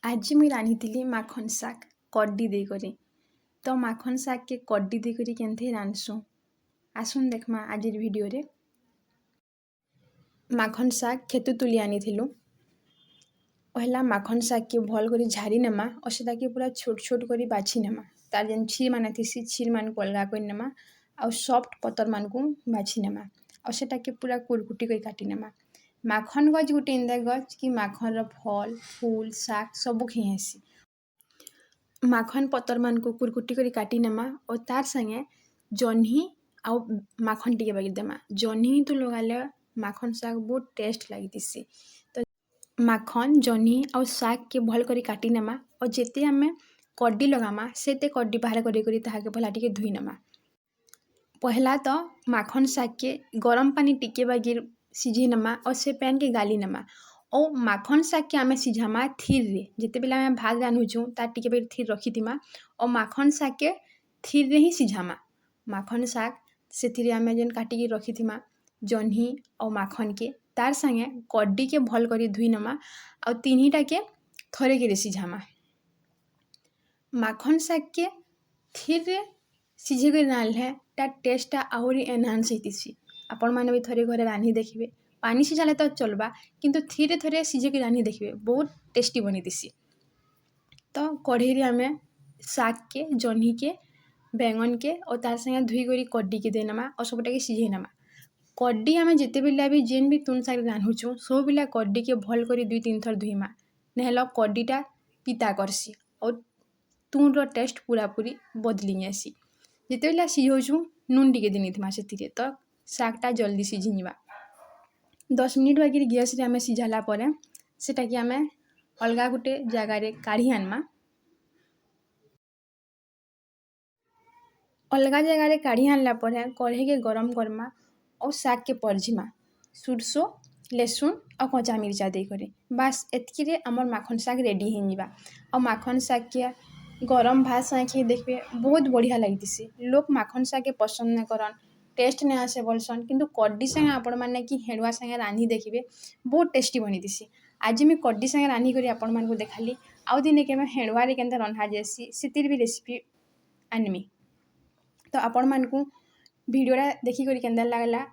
आज मुई रांधिली माखन शाग कड्डी देकरी। तो माखन शाग के कड्डी देकरी केन्थे रांधसुँ आसुन देखमा आज वीडियो रे। माखन शाग खेतु तुली आनिथिलु। पहला माखन शाग के भल करी झारी नेमा और सेटा के पूरा छोट छोट करी बाछि नेमा। तार जेन छीर माने थिसी छीर मान को अलगा कर नेमा और सॉफ्ट पतर मान को बाछि नेमा और सेटा के पूरा कुरकुटी कर काटी नेमा। माखन गज गुटे इंदा गज कि माखन फल फूल शाग सब खेसी। माखन पतर मान को कुरकुटी करी काटी नेमा और तार संगे जह्नी आउ माखन टिके बागी देमा। जह्नी तो लगाले माखन शाग बहुत टेस्ट लगी। तो माखन जह्नी आउ शाग के भल करी काटी नेमा और जेते आमे कड्डी लगामा सेते कड्डी बाहर करी ताहाके भला टिके धुई नेमा। पहला तो माखन शाग के गरम पानी टिके बागी सिझे नेमा और से पैन के गाली नेमा और माखन शाग के आमे सिझामा थीर रे। जिते बेला आमे भात रान्धुछु तार टिके बेर थीर रखिथिमा और माखन शाग के थीर रे ही सिझामा। माखन शाग सेथिरे आमे जेन काटी के रखिथिमा जह्नी और माखन के तार संगे कड्डी के भल करी धुई नेमा और तीनहीटा के थरे के सिझामा। माखन शाग के थीर रे सिझे कर रांधले तार टेस्टा आहुरी एनहांस होइतिसी। आपण माने भी थरे घरे रांधी देखिबे। पानी सिझाले तो चलबा किंतु थीरे थरे सिझे के रांधी देखिबे बहुत टेस्टी बनितिसी। तो कढ़ई रे आमे शाग के जह्नी के बैंगन के और तार संगे धुई करी कड्डी के देनेमा और सबटा के सिझे नेमा। कड्डी आमे जेते बेला भी जेन भी तुन शाग रान्धुछु सब बेला कड्डी के भल करी 2-3 थर धुईमा नेहला कड्डीटा पिता करसी और तुन रो टेस्ट पूरा पूरी बदली जासी। जेते बेला सिझौछु नून टिके देनिथिमा सेथिरे तो शागटा जल्दी सिझिनिबा। 10 मिनिट बाकी गैस रे आमे सिझाला परे सेटा कि आमे अलगा गुटे जगह रे काढ़ी आनमा। अलगा जगह रे काढ़ी आनला परे कढ़ई के गरम करमा और शाग के परझिमा सुरसो लहसुन और कच्चा मिर्चा दे करे बस एतकी रे हमर माखन शाग रेडी हेनिबा। और माखन शाग के गरम भात संगे देखबे बहुत बढ़िया लगतिसी। लोग माखन शाग के पसंद न करन टेस्ट ने आसे बोलसन किंतु कड्डी संगे आपण माने कि हेडुआ संगे रांधी देखिबे बहुत टेस्टी बनितिसी। आज मैं कड्डी संगे रांधी करी आपण मान को देखाली आउ दिने के मैं हेडुआ रे केनता रंधा जेसी सितिर भी रेसिपी आनमी। तो आपण मान को वीडियोटा देखि करी केनता लागला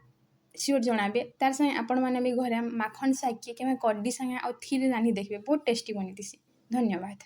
सियोर जणाबे। तार संगे आपण माने भी घरे माखन शाग के केमे कड्डी संगे और थीर रांधी देखिबे बहुत टेस्टी बनितिसी। धन्यवाद।